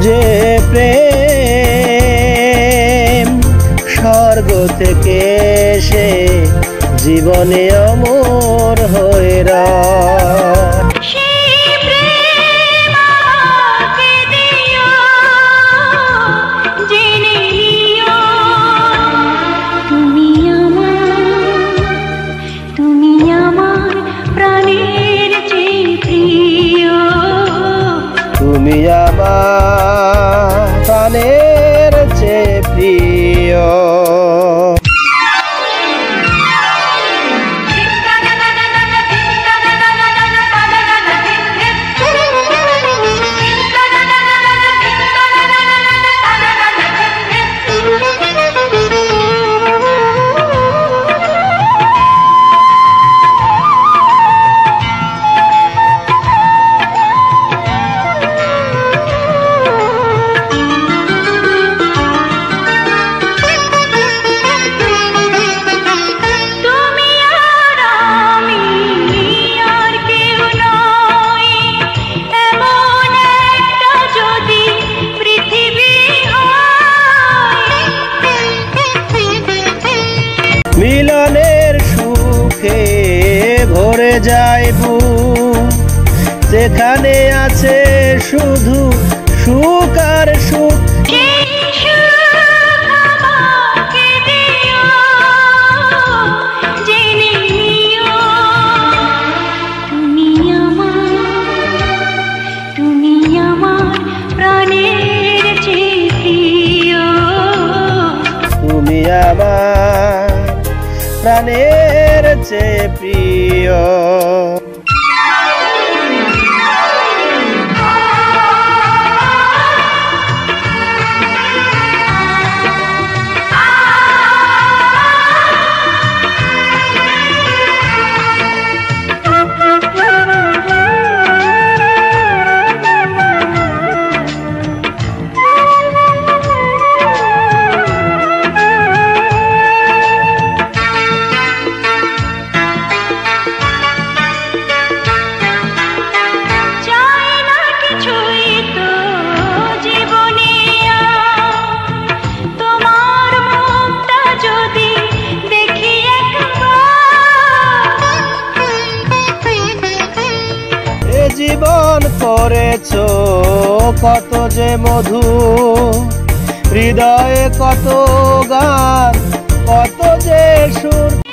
যে প্রেম স্বর্গ থেকে এসে জীবনে অমর হয়ে তুমি আমার প্রাণের চেয়ে প্রিয়। মিলনের সুখে ভরে যায় বুক, যেখানে আছে শুধু সুখ আর সুখ। তুমি আমার প্রাণের চেয়ে প্রিয়। জীবন করেছো কত যে মধু, হৃদয়ে কত গান, কত যে সুর।